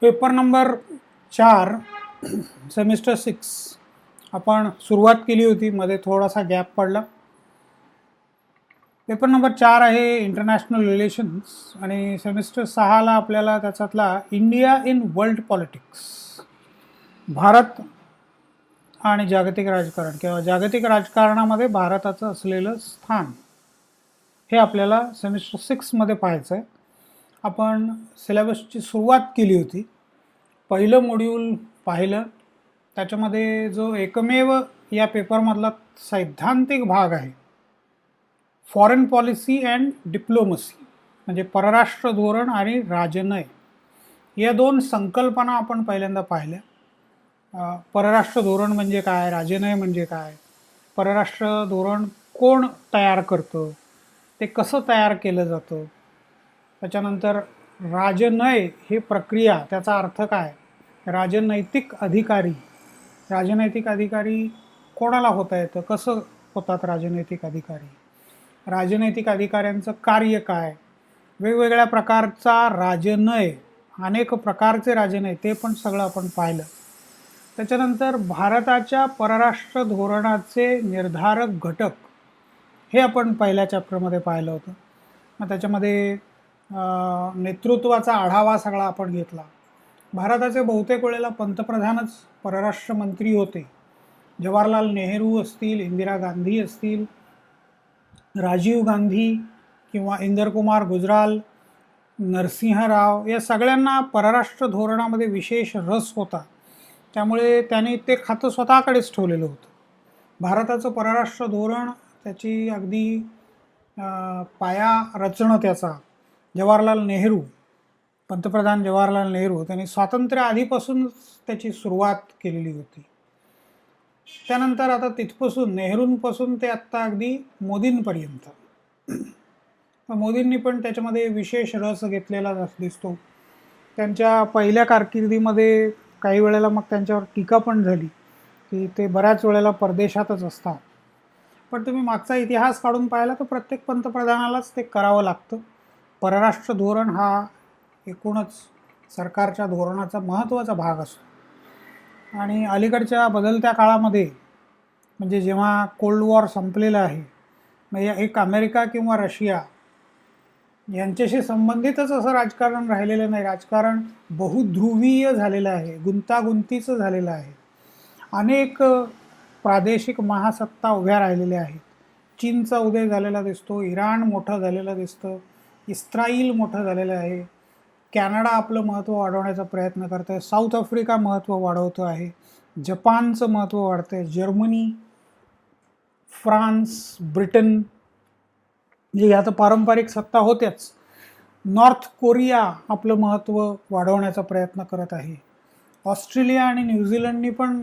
Paper number 4 semester 6 आपण सुरुवात केली होती, मध्ये थोडासा गॅप पडला. पेपर नंबर 4 आहे इंटरनॅशनल रिलेशन्स आणि सेमिस्टर 6ला आपल्याला त्याच्यातला India in world politics, Bharat आणि जागतिक राजकारण किंवा जागतिक राजकारणामध्ये भारताचं असलेलं स्थान हे आपल्याला सेमिस्टर 6मध्ये पाहायचं आहे. आपण सिलेबसची सुरुवात केली होती. पहिलं मॉड्यूल पाहिलं, त्याच्यामध्ये जो एकमेव या पेपरमधला सैद्धांतिक भाग आहे फॉरेन पॉलिसी अँड डिप्लोमसी, म्हणजे परराष्ट्र धोरण आणि राजनय, या दोन संकल्पना आपण पहिल्यांदा पाहिल्या. परराष्ट्र धोरण म्हणजे काय, राजनय म्हणजे काय, परराष्ट्र धोरण कोण तयार करतं, ते कसं तयार केलं जातं, त्याच्यानंतर राजनय ही प्रक्रिया, त्याचा अर्थ काय, राजनैतिक अधिकारी कोणाला होता येतं, कसं होतात राजनैतिक अधिकारी, राजनैतिक अधिकाऱ्यांचं कार्य काय, वेगवेगळ्या प्रकारचा राजनय, अनेक प्रकारचे राजनय, ते पण सगळं आपण पाहिलं. त्याच्यानंतर भारताच्या परराष्ट्र धोरणाचे निर्धारक घटक हे आपण पहिल्या चॅप्टरमध्ये पाहिलं होतं. मग त्याच्यामध्ये नेतृत्वाचा आढावा सगळा आपण घेतला. भारताचे बहुतेक वेळेला पंतप्रधानच परराष्ट्र मंत्री होते. जवाहरलाल नेहरू असतील, इंदिरा गांधी असतील, राजीव गांधी किंवा इंदरकुमार गुजराल, नरसिंह राव, या सगळ्यांना परराष्ट्र धोरणामध्ये विशेष रस होता. त्यामुळे त्यांनी ते खातं स्वतःकडेच ठेवलेलं होतं. भारताचं परराष्ट्र धोरण, त्याची अगदी पाया रचणं त्याचा पंतप्रधान जवाहरलाल नेहरू त्यांनी स्वातंत्र्य आधीपासूनच त्याची सुरुवात केलेली होती. त्यानंतर आता तिथपासून, नेहरूंपासून ते आत्ता अगदी मोदींपर्यंत, मोदींनी पण त्याच्यामध्ये विशेष रस घेतलेला दिसतो. त्यांच्या पहिल्या कारकिर्दीमध्ये काही वेळेला मग त्यांच्यावर टीका पण झाली की ते बऱ्याच वेळेला परदेशातच असतात. पण तुम्ही मागचा इतिहास काढून पाहिला तर प्रत्येक पंतप्रधानालाच ते करावं लागतं. परराष्ट्र धोरण हा एकूणच सरकारच्या धोरणाचा महत्त्वाचा भाग असतो. आणि अलीकडच्या बदलत्या काळामध्ये, म्हणजे जेव्हा कोल्ड वॉर संपलेलं आहे, म्हणजे एक अमेरिका किंवा रशिया यांच्याशी संबंधितच असं राजकारण राहिलेलं नाही. राजकारण बहुध्रुवीय झालेलं आहे, गुंतागुंतीचं झालेलं आहे. अनेक प्रादेशिक महासत्ता उभ्या राहिलेल्या आहेत. चीनचा उदय झालेला दिसतो, इराण मोठं झालेलं दिसतं, इस्राईल मोठं झालेलं आहे, कॅनडा आपलं महत्त्व वाढवण्याचा प्रयत्न करत आहे, साऊथ आफ्रिका महत्त्व वाढवतं आहे, जपानचं महत्त्व वाढतं आहे, जर्मनी, फ्रान्स, ब्रिटन, जे ह्या तर पारंपरिक सत्ता होत्याच, नॉर्थ कोरिया आपलं महत्त्व वाढवण्याचा प्रयत्न करत आहे, ऑस्ट्रेलिया आणि न्यूझीलंडनी पण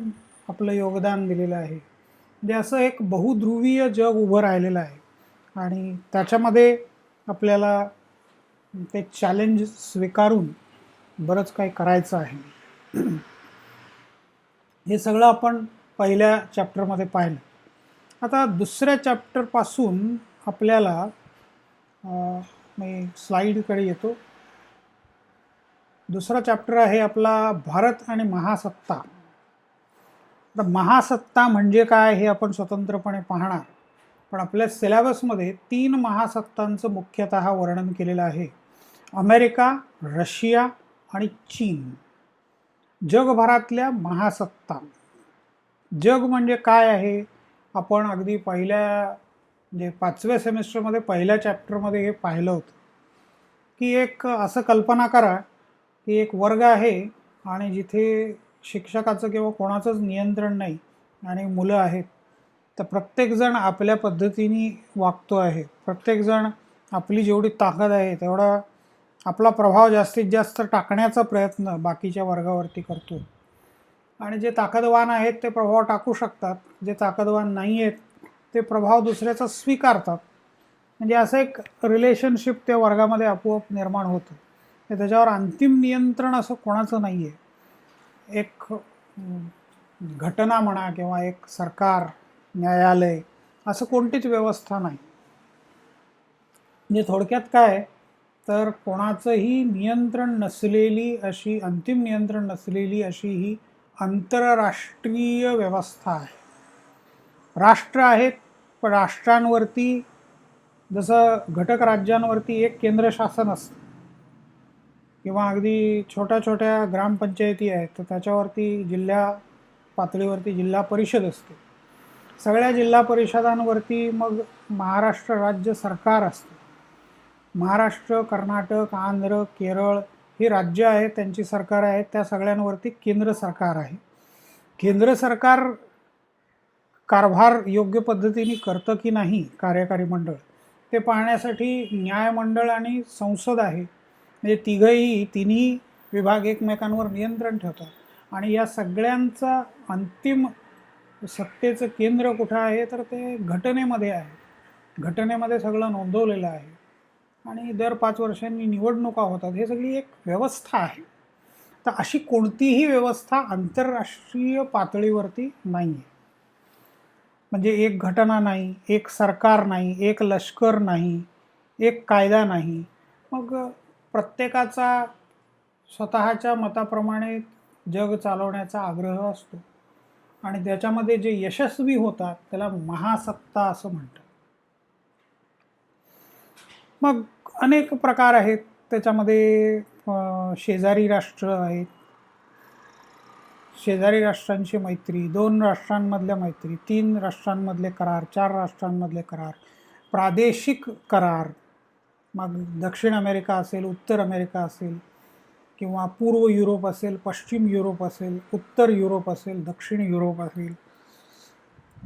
आपलं योगदान दिलेलं आहे. म्हणजे असं एक बहुध्रुवीय जग उभं राहिलेलं आहे आणि त्याच्यामध्ये आपल्याला ते चॅलेंज स्वीकारून बरंच काही करायचं आहे. हे सगळं आपण पहिल्या चॅप्टरमध्ये पाहिलं. आता दुसऱ्या चॅप्टरपासून आपल्याला, मी स्लाईडकडे येतो. दुसरा चॅप्टर आहे आपला भारत आणि महासत्ता. तर महासत्ता म्हणजे काय हे आपण स्वतंत्रपणे पाहणार, पण आपल्या सिलेबसमध्ये 3 महासत्तांचं मुख्यतः वर्णन केलेलं आहे: अमेरिका, रशिया आणि चीन. जगभरातल्या महासत्ता. जग म्हणजे काय आहे, आपण अगदी पहिल्या, म्हणजे 5व्या सेमिस्टरमध्ये पहिल्या चॅप्टरमध्ये हे पाहिलं होतं की एक असं कल्पना करा की एक वर्ग आहे आणि जिथे शिक्षकाचं किंवा कोणाचंच नियंत्रण नाही आणि मुलं आहेत. तर प्रत्येकजण आपल्या पद्धतीने वागतो आहे, प्रत्येकजण आपली जेवढी ताकद आहे तेवढा आपला प्रभाव जास्तीत जास्त टाकण्याचा प्रयत्न बाकीच्या वर्गावरती करतो. आणि जे ताकदवान आहेत ते प्रभाव टाकू शकतात, जे ताकदवान नाही आहेत ते प्रभाव दुसऱ्याचा स्वीकारतात. म्हणजे असं एक रिलेशनशिप त्या वर्गामध्ये आपोआप निर्माण होतं. त्याच्यावर अंतिम नियंत्रण असं कोणाचं नाही आहे. एक घटना म्हणा किंवा एक सरकार, न्यायालय, असं कोणतीच व्यवस्था नाही. म्हणजे थोडक्यात काय, तर कोणाचंही नियंत्रण नसलेली अशी, अंतिम नियंत्रण नसलेली अशी ही आंतरराष्ट्रीय व्यवस्था आहे. राष्ट्र आहेत, पण राष्ट्रांवरती जसं घटक राज्यांवरती एक केंद्रशासन असतं किंवा अगदी छोट्या छोट्या ग्रामपंचायती आहेत तर त्याच्यावरती जिल्हा पातळीवरती जिल्हा परिषद असते. सगळ्या जिल्हा परिषदांवरती मग महाराष्ट्र राज्य सरकार असते. महाराष्ट्र, कर्नाटक, आंध्र, केरळ ही राज्य आहेत, त्यांची सरकार आहेत, त्या सगळ्यांवरती केंद्र सरकार आहे. केंद्र सरकार कारभार योग्य पद्धतीने करतं की नाही कार्यकारी मंडळ ते पाहण्यासाठी न्यायमंडळ आणि संसद आहे. म्हणजे तिन्ही विभाग एकमेकांवर नियंत्रण ठेवतात आणि या सगळ्यांचा अंतिम सत्तेचं केंद्र कुठं आहे तर ते घटनेमध्ये आहे. घटनेमध्ये सगळं नोंदवलेलं आहे आणि दर 5 वर्षांनी निवडणुका होतात. हे सगळी एक व्यवस्था आहे. तर अशी कोणतीही व्यवस्था आंतरराष्ट्रीय पातळीवरती नाही आहे. म्हणजे एक घटना नाही, एक सरकार नाही, एक लष्कर नाही, एक कायदा नाही. मग प्रत्येकाचा स्वतःच्या मताप्रमाणे जग चालवण्याचा आग्रह असतो आणि त्याच्यामध्ये जे यशस्वी होतात त्याला महासत्ता असं म्हणतात. मग अनेक प्रकार आहेत त्याच्यामध्ये. शेजारी राष्ट्र आहेत, शेजारी राष्ट्रांची मैत्री, 2 राष्ट्रांमधल्या मैत्री, 3 राष्ट्रांमधले करार, 4 राष्ट्रांमधले करार, प्रादेशिक करार. मग दक्षिण अमेरिका असेल, उत्तर अमेरिका असेल किंवा पूर्व युरोप असेल, पश्चिम युरोप असेल, उत्तर युरोप असेल, दक्षिण युरोप असेल,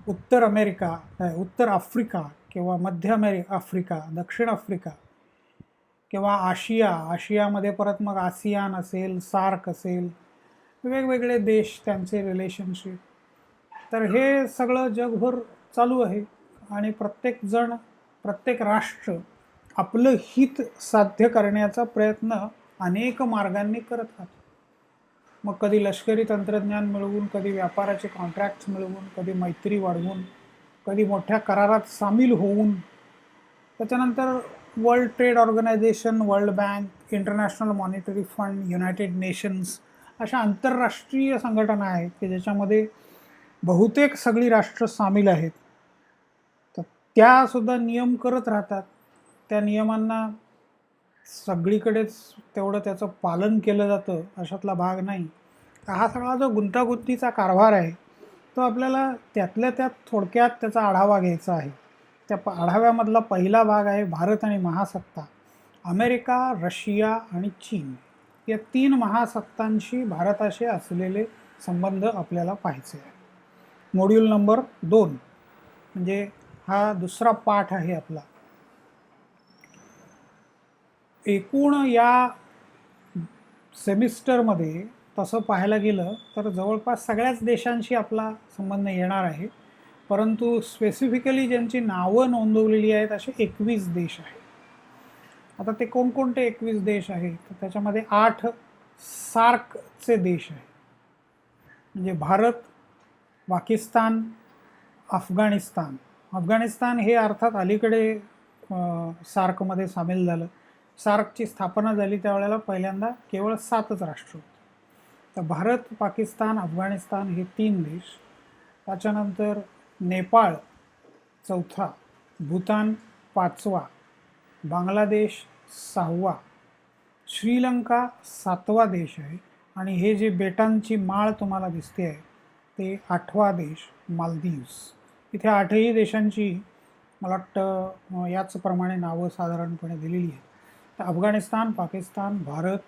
उत्तर अमेरिका, उत्तर आफ्रिका किंवा मध्य आफ्रिका, दक्षिण आफ्रिका किंवा आशियामध्ये परत मग आसियान असेल, सार्क असेल, वेगवेगळे देश, त्यांचे रिलेशनशिप. तर हे सगळं जगभर चालू आहे आणि प्रत्येक राष्ट्र आपलं हित साध्य करण्याचा प्रयत्न अनेक मार्गांनी करत राहतो. मग कधी लष्करी तंत्रज्ञान मिळवून, कधी व्यापाराचे कॉन्ट्रॅक्ट्स मिळवून, कधी मैत्री वाढवून, कधी मोठ्या करारात सामील होऊन. त्याच्यानंतर world trade organization, world bank, international monetary fund, united nations अशा आंतरराष्ट्रीय संघटना आहेत की ज्याच्यामध्ये बहुतेक सगळी राष्ट्र सामील आहेत. तर त्यासुद्धा नियम करत राहतात. त्या नियमांना सगळीकडेच तेवढं त्याचं पालन केलं जातं अशातला भाग नाही. हा सगळा जो गुंतागुंतीचा कारभार आहे तो आपल्याला त्यातल्या त्यात थोडक्यात त्याचा आढावा घ्यायचा आहे. त्या आढाव्यामधला पहिला भाग आहे भारत आणि महासत्ता. अमेरिका, रशिया आणि चीन या 3 महासत्तांशी भारताशी असलेले संबंध आपल्याला पाहायचे आहे. मॉड्यूल नंबर 2 म्हणजे हा दुसरा पाठ आहे आपला. एकूण या सेमिस्टरमध्ये तसं पाहायला गेलं तर जवळपास सगळ्याच देशांशी आपला संबंध येणार आहे, परंतु स्पेसिफिकली ज्यांची नावं नोंदवलेली आहेत असे 21 देश आहेत. आता ते कोणकोणते 21 देश आहेत तर त्याच्यामध्ये 8 सार्कचे देश आहेत. म्हणजे भारत, पाकिस्तान, अफगाणिस्तान हे अर्थात अलीकडे सार्कमध्ये सामील झालं. सार्कची स्थापना झाली त्यावेळेला पहिल्यांदा केवळ 7च राष्ट्र होते. तर भारत, पाकिस्तान, अफगाणिस्तान हे 3 देश. त्याच्यानंतर नेपाळ 4था, भूतान 5वा, बांगलादेश 6वा, श्रीलंका 7वा देश आहे आणि हे जे बेटांची माळ तुम्हाला दिसते आहे ते 8वा देश मालदीव्स. इथे 8ही देशांची मला वाटतं याचप्रमाणे नावं साधारणपणे दिलेली आहेत. तर अफगाणिस्तान, पाकिस्तान, भारत,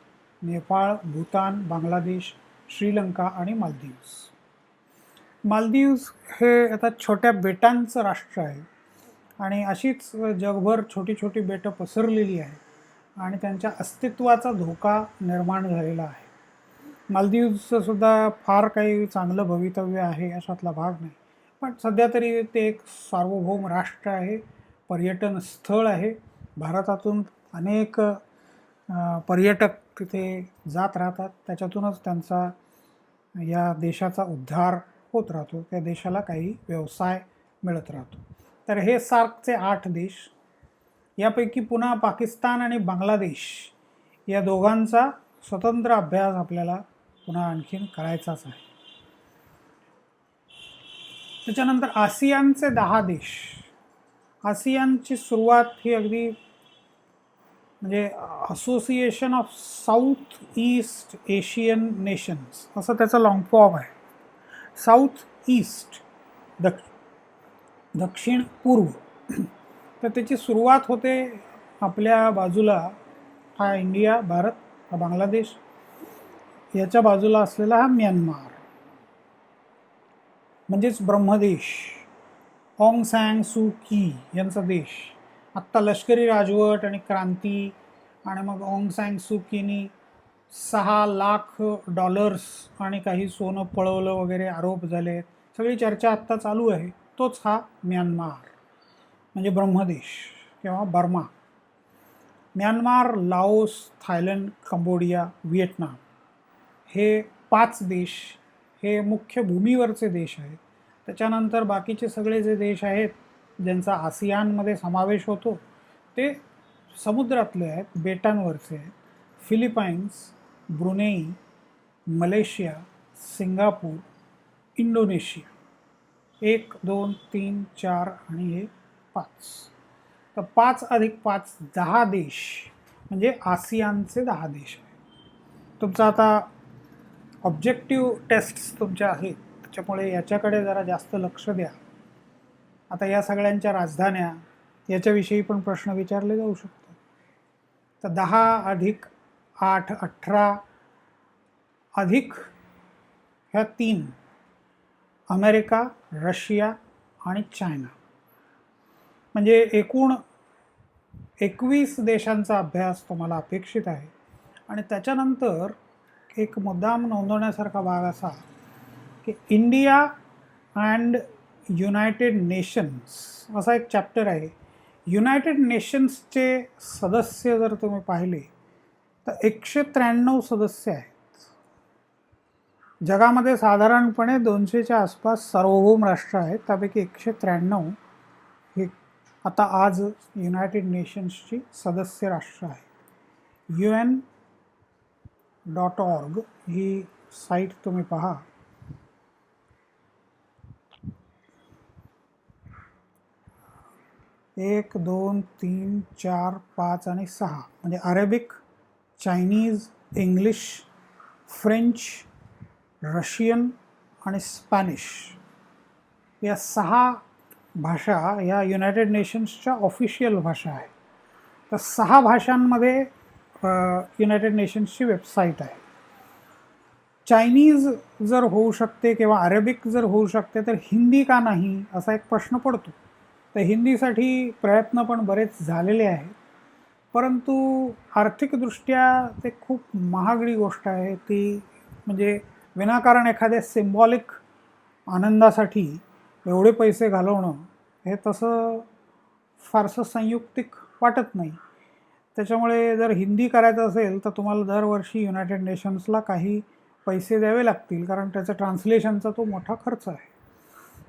नेपाळ, भूतान, बांगलादेश, श्रीलंका आणि मालदीव्स हे आता छोट्या बेटांचं राष्ट्र आहे आणि अशीच जगभर छोटी छोटी बेटं पसरलेली आहे आणि त्यांच्या अस्तित्वाचा धोका निर्माण झालेला आहे. मालदीव्सचं सुद्धा फार काही चांगलं भवितव्य आहे अशातला भाग नाही, पण सध्या तरी ते एक सार्वभौम राष्ट्र आहे, पर्यटन स्थळ आहे. भारतातून अनेक पर्यटक तिथे जात राहतात. त्याच्यातूनच त्यांचा या देशाचा उद्धार होत राहतो, त्या देशाला काही व्यवसाय मिळत राहतो. तर हे सार्कचे 8 देश. यापैकी पुन्हा पाकिस्तान आणि बांगलादेश या दोघांचा स्वतंत्र अभ्यास आपल्याला पुन्हा आणखीन करायचाच आहे. त्याच्यानंतर आसियानचे 10 देश. आसियानची सुरुवात ही अगदी म्हणजे association of south east Asian nations असं त्याचं लॉंग फॉर्म आहे. साऊथ ईस्ट दक्षिण पूर्व. तर त्याची सुरुवात होते आपल्या बाजूला हा इंडिया, भारत, हा बांगलादेश, याच्या बाजूला असलेला हा म्यानमार म्हणजेच ब्रह्मदेश, ऑंग सॅन सू की यांचा देश. आत्ता लष्करी राजवट आणि क्रांती आणि मग ऑंग सॅन सू कीनी $6 लाख आणि काही सोनं पळवलं वगैरे आरोप झाले. सगळी चर्चा आत्ता चालू आहे. तोच हा म्यानमार म्हणजे ब्रह्मदेश किंवा Burma. Myanmar, Laos, Thailand, Cambodia, Vietnam हे 5 देश हे मुख्य भूमीवरचे देश आहेत. त्याच्यानंतर बाकीचे सगळे जे देश आहेत ज्यांचा आसियानमध्ये समावेश होतो ते समुद्रातले आहेत, बेटांवरचे आहेत. Philippines, Brunei, Malaysia, Singapore, Indonesia. 1, 2, 3, 4 आणि हे 5. तर 5 अधिक 5 10 देश म्हणजे आसियानचे 10 देश आहेत. तुमचा आता ऑब्जेक्टिव्ह टेस्ट्स तुमच्या आहेत त्याच्यामुळे याच्याकडे जरा जास्त लक्ष द्या. आता या सगळ्यांच्या राजधान्या याच्याविषयी पण प्रश्न विचारले जाऊ शकतात. तर 10 अधिक 8 18 अधिक ह्या 3 अमेरिका, रशिया आणि चायना म्हणजे एकूण 21 देशांचा अभ्यास तुम्हाला अपेक्षित आहे. आणि त्याच्यानंतर एक मुद्दाम नोंदवण्यासारखा भाग असा की इंडिया अँड युनायटेड नेशन्स असा एक चॅप्टर आहे. युनायटेड नेशन्सचे सदस्य जर तुम्ही पाहिले तर 193 सदस्य आहेत. जगामध्ये साधारणपणे 200च्या आसपास सार्वभौम राष्ट्र आहेत. त्यापैकी 193 हे आता आज युनायटेड नेशन्सची सदस्य राष्ट्र आहे. UN.org ही साईट तुम्ही पहा. एक 2 3 4 5 आणि 6 म्हणजे Arabic, Chinese, English, French, Russian आणि स्पॅनिश या 6 भाषा या युनायटेड नेशन्सच्या ऑफिशियल भाषा आहेत. तर 6 भाषांमध्ये युनायटेड नेशन्सची वेबसाईट आहे. चायनीज जर होऊ शकते किंवा अरेबिक जर होऊ शकते तर हिंदी का नाही असा एक प्रश्न पडतो. तर हिंदीसाठी प्रयत्न पण बरेच झालेले आहेत परंतु आर्थिकदृष्ट्या ते खूप महागडी गोष्ट आहे. ती म्हणजे विनाकारण एखाद्या सिम्बॉलिक आनंदासाठी एवढे पैसे घालवणं हे तसं फारसं संयुक्तिक वाटत नाही. त्याच्यामुळे जर हिंदी करायचं असेल तर तुम्हाला दरवर्षी युनायटेड नेशन्सला काही पैसे द्यावे लागतील कारण त्याचा ट्रान्सलेशनचा तो मोठा खर्च आहे.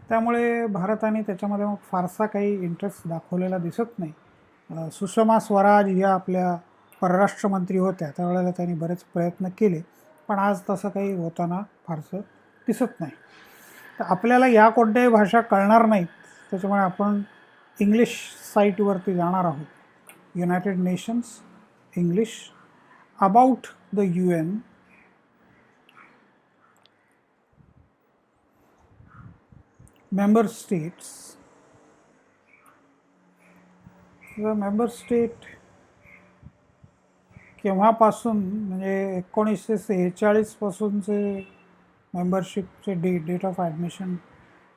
त्यामुळे भारताने त्याच्यामध्ये मग फारसा काही इंटरेस्ट दाखवलेला दिसत नाही. सुषमा स्वराज या आपल्या परराष्ट्रमंत्री होत्या त्यावेळेला त्यांनी बरेच प्रयत्न केले पण आज तसं काही होताना फारसं दिसत नाही. तर आपल्याला या कोणत्याही भाषा कळणार नाहीत त्याच्यामुळे आपण इंग्लिश साईटवरती जाणार आहोत. United nations English about the UN member states. Member state केव्हापासून म्हणजे 1946 पासूनचे मेंबरशिपचे डेट ऑफ ॲडमिशन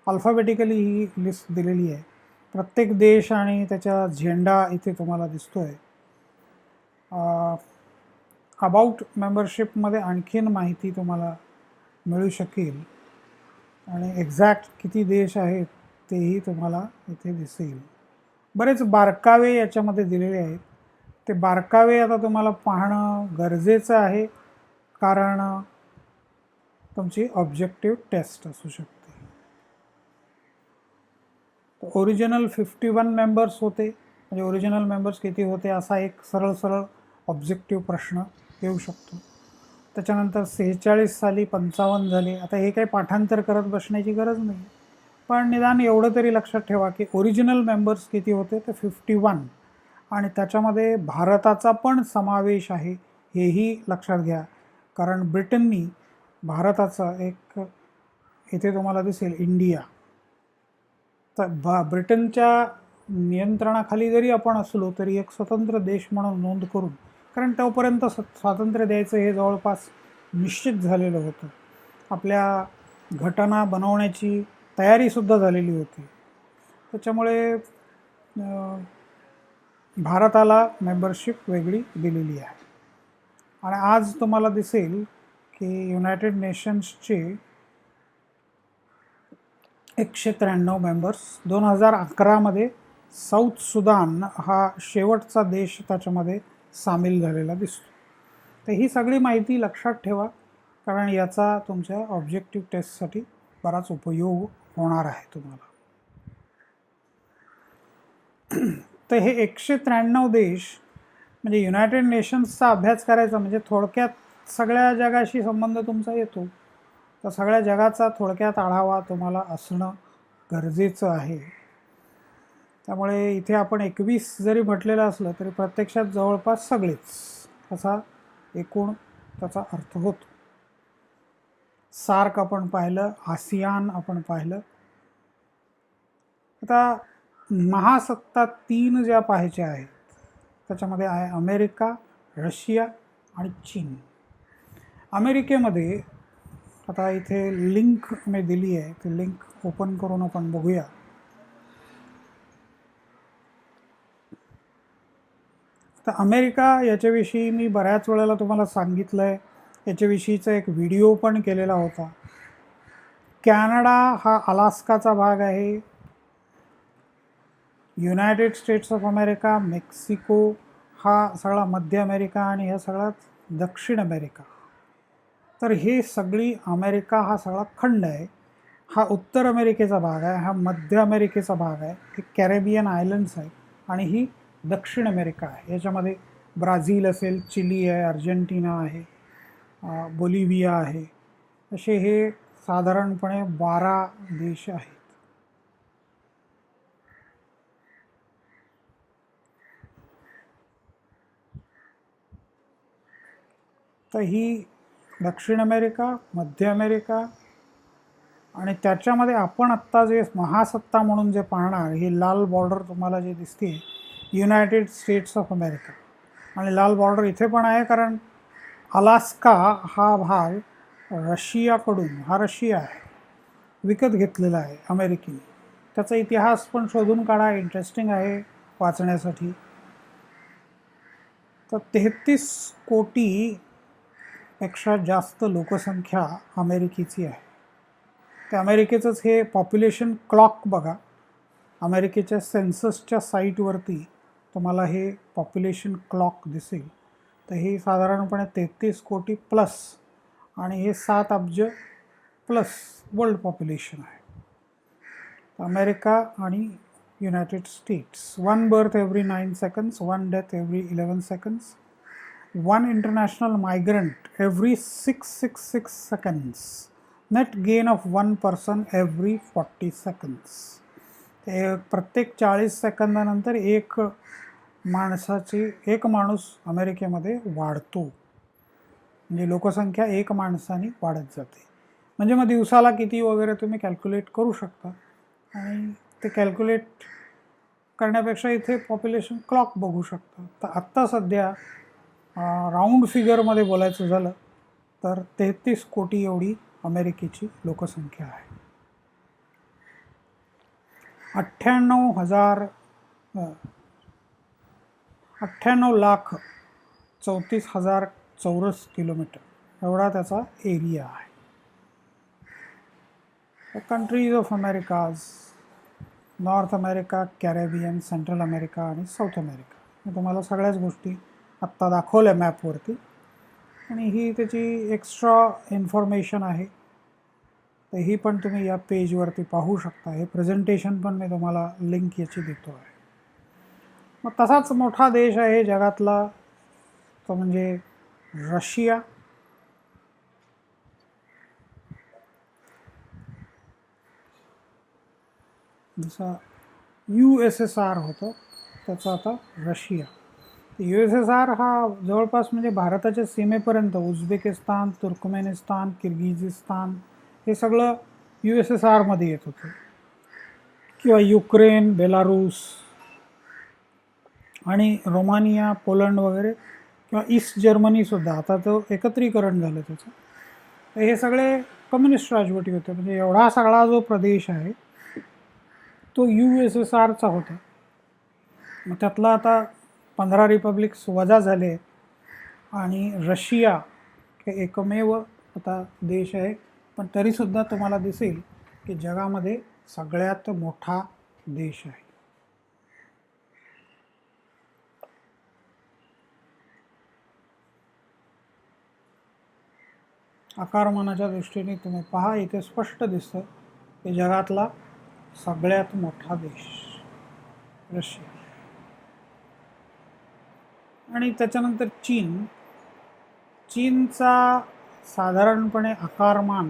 अल्फाबेटिकली ही लिस्ट दिलेली आहे. प्रत्येक देश आणि त्याचा झेंडा इथे तुम्हाला दिसतो आहे. अबाउट मेंबरशिपमध्ये आणखीन माहिती तुम्हाला मिळू शकेल आणि एक्झॅक्ट किती देश आहेत तेही तुम्हाला इथे दिसेल. बरेच बारकावे याच्यामध्ये दिलेले आहेत. ते बारकावे आता तुम्हाला पाहणं गरजेचं आहे कारण तुमची ऑब्जेक्टिव्ह टेस्ट असू शकते. ओरिजिनल 51 मेंबर्स होते म्हणजे ओरिजिनल मेंबर्स किती होते असा एक सरळ सरळ ऑब्जेक्टिव्ह प्रश्न येऊ शकतो. त्याच्यानंतर 46 साली 55 झाले. आता हे काही पाठांतर करत बसण्याची गरज नाही, पण निदान एवढं तरी लक्षात ठेवा की ओरिजिनल मेंबर्स किती होते ते 51, आणि त्याच्यामध्ये भारताचा पण समावेश आहे हेही लक्षात घ्या. कारण ब्रिटननी भारताचा एक, इथे तुम्हाला दिसेल इंडिया, तर ब्रिटनच्या नियंत्रणाखाली जरी आपण असलो तरी एक स्वतंत्र देश म्हणून नोंद करून, कारण तोपर्यंत स्वातंत्र्य द्यायचं हे जवळपास निश्चित झालेलं होतं. आपल्या घटना बनवण्याची तयारीसुद्धा झालेली होती. त्याच्यामुळे भारताला मेंबरशिप वेगळी दिलेली आहे. आणि आज तुम्हाला दिसेल की युनायटेड नेशन्सचे 193 मेंबर्स. 2011मध्ये साऊथ सुदान हा शेवटचा देश त्याच्यामध्ये सामील झालेला दिसतो. तर ही सगळी माहिती लक्षात ठेवा, कारण याचा तुमच्या ऑब्जेक्टिव्ह टेस्टसाठी बराच उपयोग होणार आहे तुम्हाला. तर हे 193 देश म्हणजे युनायटेड नेशन्सचा अभ्यास करायचा म्हणजे थोडक्यात सगळ्या जगाशी संबंध तुमचा येतो. तर सगळ्या जगाचा थोडक्यात आढावा तुम्हाला असणं गरजेचं आहे. त्यामुळे इथे आपण 21 जरी म्हटलेलं असलं तरी प्रत्यक्षात जवळपास सगळेच असा एकूण त्याचा अर्थ होतो. सार्क आपण पाहिलं, आसियान आपण पाहिलं. आता महासत्ता 3 ज्या पाहायच्या आहेत त्याच्यामध्ये आहे अमेरिका, रशिया आणि चीन. अमेरिकेमध्ये आता इथे लिंक मी दिली आहे, ती लिंक ओपन करून आपण बघूया. तर अमेरिका याच्याविषयी मी बऱ्याच वेळेला तुम्हाला सांगितलं आहे, याच्याविषयीचा एक व्हिडिओ पण केलेला होता. कॅनडा हा अलास्काचा भाग आहे. United states of America, Mexico हा सगळा मध्य अमेरिका, आणि ह्या सगळा दक्षिण अमेरिका. तर हे सगळी अमेरिका हा सगळा खंड आहे. हा उत्तर अमेरिकेचा भाग आहे, हा मध्य अमेरिकेचा भाग आहे, हे कॅरेबियन आयलंड्स आहे, आणि ही दक्षिण अमेरिका आहे. याच्यामध्ये ब्राझील असेल, चिली आहे, अर्जेंटिना आहे, बोलिव्हिया आहे. असे हे साधारणपणे 12 देश आहेत. तर ही दक्षिण अमेरिका, मध्य अमेरिका, आणि त्याच्यामध्ये आपण आत्ता जे महासत्ता म्हणून जे पाहणार, ही लाल बॉर्डर तुम्हाला जे दिसते युनायटेड स्टेट्स ऑफ अमेरिका. आणि लाल बॉर्डर इथे पण आहे कारण अलास्का हा भाग रशियाकडून, हा रशिया आहे, विकत घेतलेला आहे अमेरिकेने. त्याचा इतिहास पण शोधून काढा, इंटरेस्टिंग आहे वाचण्यासाठी. तर 33 कोटीपेक्षा जास्त लोकसंख्या अमेरिकेची आहे. ते अमेरिकेचंच हे पॉप्युलेशन क्लॉक बघा. अमेरिकेच्या सेन्ससच्या साईटवरती तुम्हाला हे पॉप्युलेशन क्लॉक दिसेल. तर हे साधारणपणे 33 कोटी प्लस, आणि हे 7 अब्ज प्लस वर्ल्ड पॉप्युलेशन आहे. अमेरिका आणि United states. 1 birth every 9 seconds, 1 death every 11 seconds, 1 international migrant every 666 seconds, net gain of 1 person every 40 seconds. प्रत्येक 40 सेकंदानंतर एक माणूस अमेरिकेमध्ये वाढतो. म्हणजे लोकसंख्या एक माणसाने वाढत जाते. म्हणजे मग दिवसाला किती वगैरे तुम्ही कॅल्क्युलेट करू शकता. आणि ते कॅल्क्युलेट करण्यापेक्षा इथे पॉप्युलेशन क्लॉक बघू शकता. तर आत्ता सध्या राऊंड फिगरमध्ये बोलायचं झालं तर 33 कोटी एवढी अमेरिकेची लोकसंख्या आहे. 98,34,000 चौरस किलोमीटर एवढा त्याचा एरिया आहे. Countries of Americas, North America, Caribbean, Central America आणि साऊथ अमेरिका. मी तुम्हाला सगळ्याच गोष्टी आत्ता दाखवल्या मॅपवरती, आणि ही त्याची एक्स्ट्रा इन्फॉर्मेशन आहे. तर ही पण तुम्ही या पेजवरती पाहू शकता. हे प्रेझेंटेशन पण मी तुम्हाला लिंक याची देतो आहे. मग तसाच मोठा देश आहे जगातला तो म्हणजे रशिया. जसा USSR होतं त्याचा आता रशिया. USSR हा जवळपास म्हणजे भारताच्या सीमेपर्यंत उझबेकिस्तान, तुर्कमेनिस्तान, किर्गिझिस्तान हे सगळं USSR मध्ये येत होतं, किंवा युक्रेन, बेलारूस आणि रोमानिया, पोलंड वगैरे, किंवा ईस्ट जर्मनीसुद्धा. आता तो एकत्रीकरण झालं त्याचं. तर हे सगळे कम्युनिस्ट राजवटी होते. म्हणजे एवढा सगळा जो प्रदेश आहे तो USSRचा होता. मग त्यातला आता 15 रिपब्लिक्स वजा झाले आणि रशिया हे एकमेव आता देश आहे. पण तरीसुद्धा तुम्हाला दिसेल की जगामध्ये सगळ्यात मोठा देश आहे. आकारमानाच्या दृष्टीने तुम्ही पहा, इथे स्पष्ट दिसतं की जगातला सगळ्यात मोठा देश रशिया. आणि त्याच्यानंतर चीनचा साधारणपणे आकारमान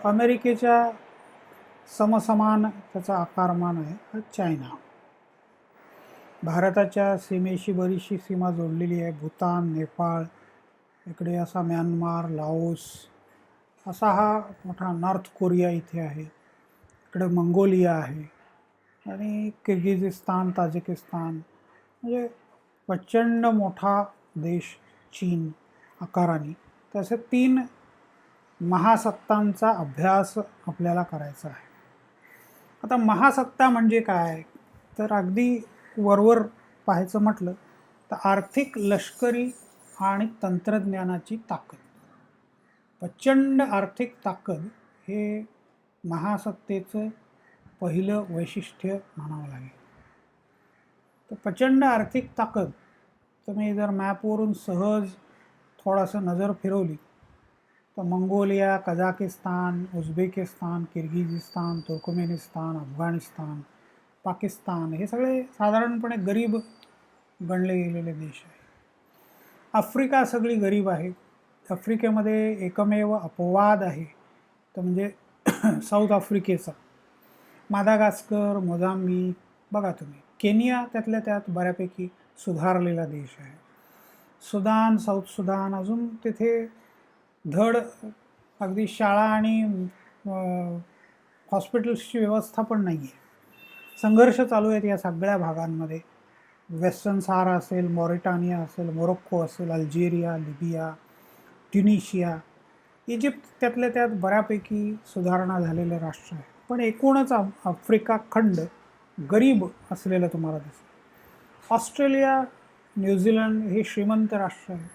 अमेरिकेच्या समसमान त्याचा आकारमान आहे. हा चायना. भारताच्या सीमेशी बरीचशी सीमा जोडलेली आहे. भूतान, नेपाळ, इकडे असा म्यानमार, लाओस, असा हा मोठा नॉर्थ कोरिया इथे आहे. इकडे मंगोलिया आहे आणि किर्गिझिस्तान, ताजिकिस्तान. म्हणजे प्रचंड मोठा देश चीन आकाराने. तसे 3 महासत्तांचा अभ्यास आपल्याला करायचा आहे. आता महासत्ता म्हणजे काय, तर अगदी वरवर पाहायचं म्हटलं तर आर्थिक, लष्करी आणि तंत्रज्ञानाची ताकद, प्रचंड आर्थिक ताकद हे महासत्तेचं पहिलं वैशिष्ट्य म्हणावं लागेल. तर प्रचंड आर्थिक ताकद तुम्ही जर मॅपवरून सहज थोडासा नजर फिरवली तर Mongolia, Kazakhstan, Uzbekistan, Kyrgyzstan, Turkmenistan, Afghanistan, Pakistan हे सगळे साधारणपणे गरीब गणले गेलेले देश आहे. आफ्रिका सगळी गरीब आहे. आफ्रिकेमध्ये एकमेव अपवाद आहे तर म्हणजे साऊथ आफ्रिकेचा. मादागास्कर, मोझाम्बिक बघा तुम्ही. केनिया त्यातल्या त्यात बऱ्यापैकी सुधारलेला देश आहे. सुदान, साऊथ सुदान, अजून तिथे धड अगदी शाळा आणि हॉस्पिटल्सची व्यवस्था पण नाही आहे. संघर्ष चालू आहेत या सगळ्या भागांमध्ये. वेस्टर्न सहारा असेल, मॉरिटानिया असेल, मोरोक्को असेल, अल्जेरिया, लिबिया, ट्युनिशिया, इजिप्त त्यातल्या त्यात बऱ्यापैकी सुधारणा झालेलं राष्ट्र आहे. पण एकूणच आफ्रिका खंड गरीब असलेलं तुम्हाला दिसेल. ऑस्ट्रेलिया, न्यूझीलंड हे श्रीमंत राष्ट्र आहे.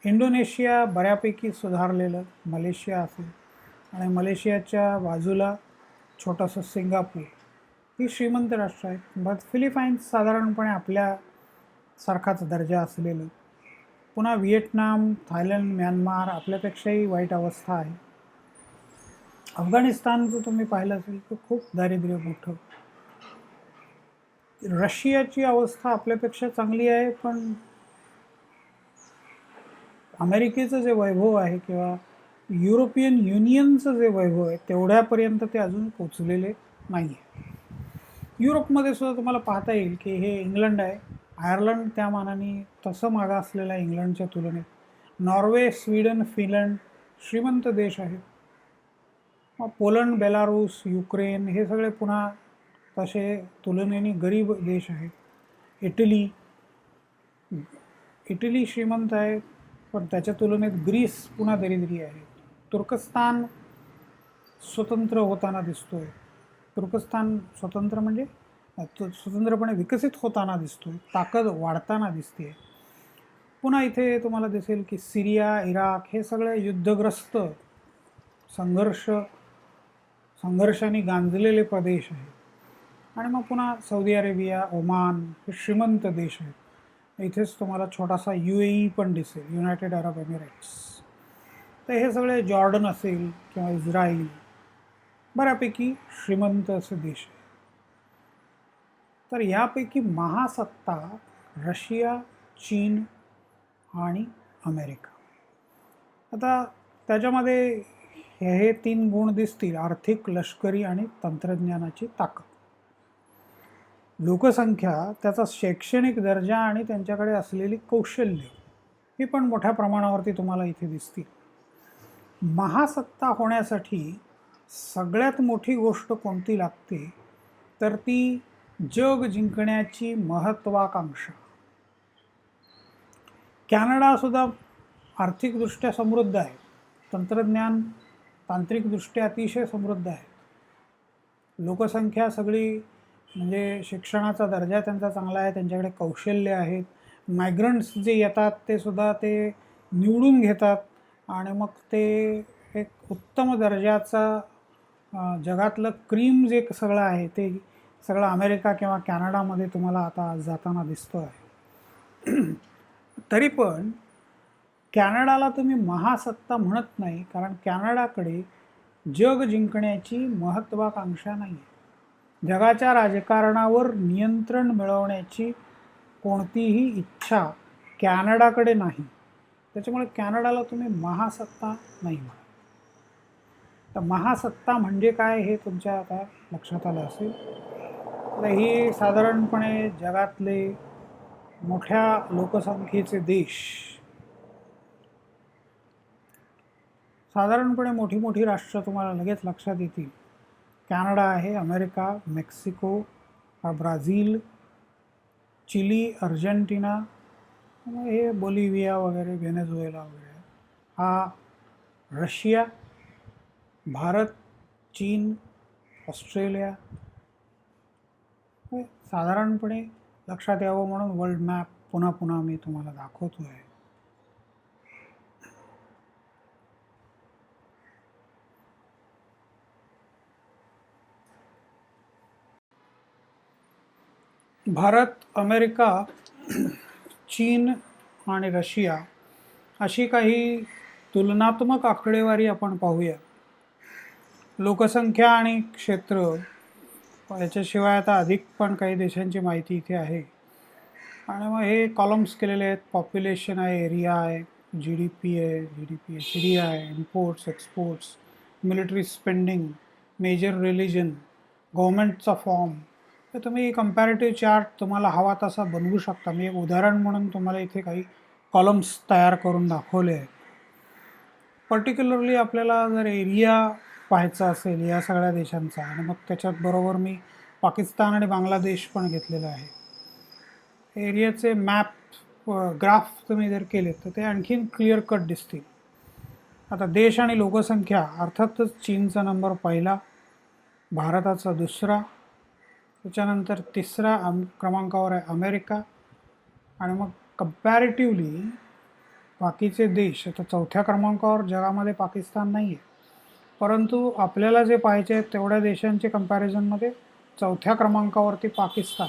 इंडोनेशिया बऱ्यापैकी सुधारलेलं, मलेशिया असेल, आणि मलेशियाच्या बाजूला छोटंसं सिंगापूर ही श्रीमंत राष्ट्र आहेत. बट फिलिपाईन्स साधारणपणे आपल्यासारखाच दर्जा असलेलं. पुन्हा व्हिएटनाम, थायलंड, म्यानमार आपल्यापेक्षाही वाईट अवस्था आहे. अफगाणिस्तानचं तुम्ही पाहिलं असेल तर खूप दारिद्र्य मोठं. रशियाची अवस्था आपल्यापेक्षा चांगली आहे, पण अमेरिकेचं जे वैभव आहे किंवा युरोपियन युनियनचं जे वैभव आहे तेवढ्यापर्यंत ते अजून पोचलेले नाही आहे. युरोपमध्ये सुद्धा तुम्हाला पाहता येईल की हे इंग्लंड आहे. आयर्लंड त्या मानाने तसं मागं असलेलं आहे इंग्लंडच्या तुलनेत. नॉर्वे, स्वीडन, फिनलंड श्रीमंत देश आहेत. मग पोलंड, बेलारूस, युक्रेन हे सगळे पुन्हा तसे तुलनेने गरीब देश आहेत. इटली श्रीमंत आहे, पण त्याच्या तुलनेत ग्रीस पुन्हा दरिद्री आहे. तुर्कस्तान स्वतंत्र होताना दिसतोय. तुर्कस्तान स्वतंत्र म्हणजे स्वतंत्रपणे विकसित होताना दिसतोय, ताकद वाढताना दिसते. पुन्हा इथे तुम्हाला दिसेल की सिरिया, इराक हे सगळे युद्धग्रस्त, संघर्षाने गांजलेले प्रदेश आहेत. आणि मग पुन्हा सौदी अरेबिया, ओमान हे श्रीमंत देश आहेत. इथेच तुम्हाला छोटासा UAE पण दिसेल, युनायटेड अरब एमिरेट्स. तर हे सगळे जॉर्डन असेल किंवा इस्राईल बऱ्यापैकी श्रीमंत असे देश आहे. तर यापैकी महासत्ता रशिया, चीन आणि अमेरिका. आता त्याच्यामध्ये हे तीन गुण दिसतील: आर्थिक, लष्करी आणि तंत्रज्ञानाची ताकद. लोकसंख्या, त्याचा शैक्षणिक दर्जा आणि त्यांच्याकडे असलेली कौशल्य ही पण मोठ्या प्रमाणावरती तुम्हाला इथे दिसतील. महासत्ता होण्यासाठी सगळ्यात मोठी गोष्ट कोणती लागते तर ती जग जिंकण्याची महत्वाकांक्षा. कॅनडा सुद्धा आर्थिकदृष्ट्या समृद्ध आहे, तंत्रज्ञान तांत्रिकदृष्ट्या अतिशय समृद्ध आहे, लोकसंख्या सगळी म्हणजे शिक्षणाचा दर्जा त्यांचा चांगला आहे, त्यांच्याकडे कौशल्य आहेत, मायग्रंट्स जे येतात ते सुद्धा ते निवडून घेतात आणि मग ते एक उत्तम दर्जाचा जगातलं क्रीम जे सगळं आहे ते सगळं अमेरिका किंवा कॅनडामध्ये तुम्हाला आता जाताना दिसतं आहे. तरी पण कॅनडाला तुम्ही महासत्ता म्हणत नाही, कारण कॅनडाकडे जग जिंकण्याची महत्त्वाकांक्षा नाही आहे. जगाच्या राजकारणावर नियंत्रण मिळवण्याची कोणतीही इच्छा कॅनडाकडे नाही. त्याच्यामुळे कॅनडाला तुम्ही महासत्ता नाही म्हणा. तर महासत्ता म्हणजे काय हे तुमच्या आता लक्षात आलं असेल. तर ही साधारणपणे जगातले मोठ्या लोकसंख्येचे देश, साधारणपणे मोठी मोठी राष्ट्र तुम्हाला लगेच लक्षात येतील. कॅनडा आहे, America, Mexico, Brazil, Chile, Argentina, हे बोलिव्हिया वगैरे, व्हेनेझुएला वगैरे. हा रशिया, भारत, चीन, ऑस्ट्रेलिया. साधारणपणे लक्षात यावं म्हणून वर्ल्ड मॅप पुन्हा पुन्हा मी तुम्हाला दाखवतो आहे. भारत, अमेरिका, चीन आणि रशिया अशी काही तुलनात्मक आकडेवारी आपण पाहूया. लोकसंख्या आणि क्षेत्र याच्याशिवाय आता अधिक पण काही देशांची माहिती इथे आहे. आणि मग हे कॉलम्स केलेले आहेत. पॉप्युलेशन आहे, एरिया आहे, जी डी पी आहे, एच डी आहे, imports, exports, military spending, major religion, गव्हर्मेंटचा फॉर्म. तर तुम्ही कंपॅरेटिव्ह चार्ट तुम्हाला हवा तसा बनवू शकता. मी एक उदाहरण म्हणून तुम्हाला इथे काही कॉलम्स तयार करून दाखवले आहेत. पर्टिक्युलरली आपल्याला जर एरिया पाहायचा असेल या सगळ्या देशांचा, आणि मग त्याच्यात बरोबर मी पाकिस्तान आणि बांगलादेश पण घेतलेलं आहे. एरियाचे मॅप ग्राफ तुम्ही जर केले तर ते आणखीन क्लिअर कट दिसतील. आता देश आणि लोकसंख्या, अर्थातच चीनचा नंबर पहिला, भारताचा दुसरा, त्याच्यानंतर तिसरा क्रमांकावर आहे अमेरिका, आणि मग कंपॅरेटिव्हली बाकीचे देश. आता चौथ्या क्रमांकावर जगामध्ये पाकिस्तान नाही आहे, परंतु आपल्याला जे पाहिजे आहेत तेवढ्या देशांचे कंपॅरिझनमध्ये चौथ्या क्रमांकावरती पाकिस्तान,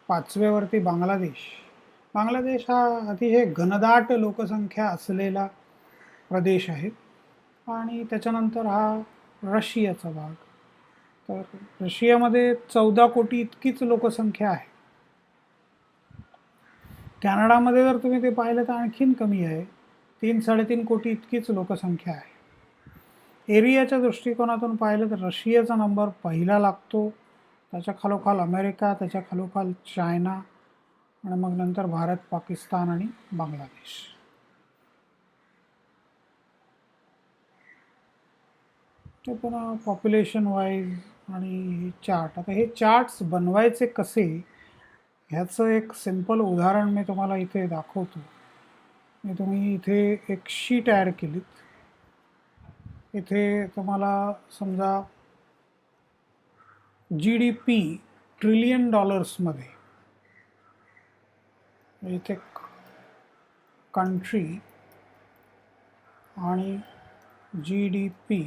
पाचव्यावरती बांगलादेश. बांगलादेश हा अतिशय घनदाट लोकसंख्या असलेला प्रदेश आहे. आणि त्याच्यानंतर हा रशियाचा भाग. तर रशियामध्ये 14 कोटी इतकीच लोकसंख्या आहे. कॅनडामध्ये जर तुम्ही ते पाहिलं तर आणखीन कमी आहे, 3-3.5 कोटी इतकीच लोकसंख्या आहे. एरियाच्या दृष्टिकोनातून पाहिलं तर रशियाचा नंबर पहिला लागतो, त्याच्या खालोखाल अमेरिका, त्याच्या खालोखाल चायना, आणि मग नंतर भारत, पाकिस्तान आणि बांगलादेश. ते पुन्हा पॉप्युलेशन वाईज आणि चार्ट. आता हे चार्ट्स बनवायचे कसे ह्याचं एक सिंपल उदाहरण मी तुम्हाला इथे दाखवतो. तुम्ही इथे एक शीट ॲड केलीत. इथे तुम्हाला समजा जी डी पी ट्रिलियन डॉलर्समध्ये, इथे कंट्री आणि G D P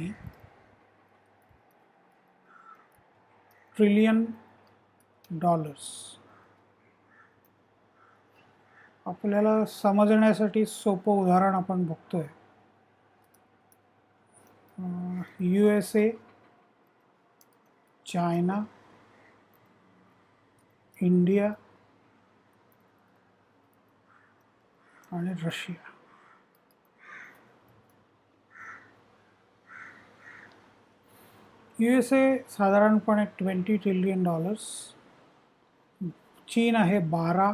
trillion dollars. आपल्याला समजण्यासाठी सोपं उदाहरण आपण बघतोय. USA चायना, इंडिया आणि रशिया. USA साधारणपणे $20 ट्रिलियन, चीन आहे $12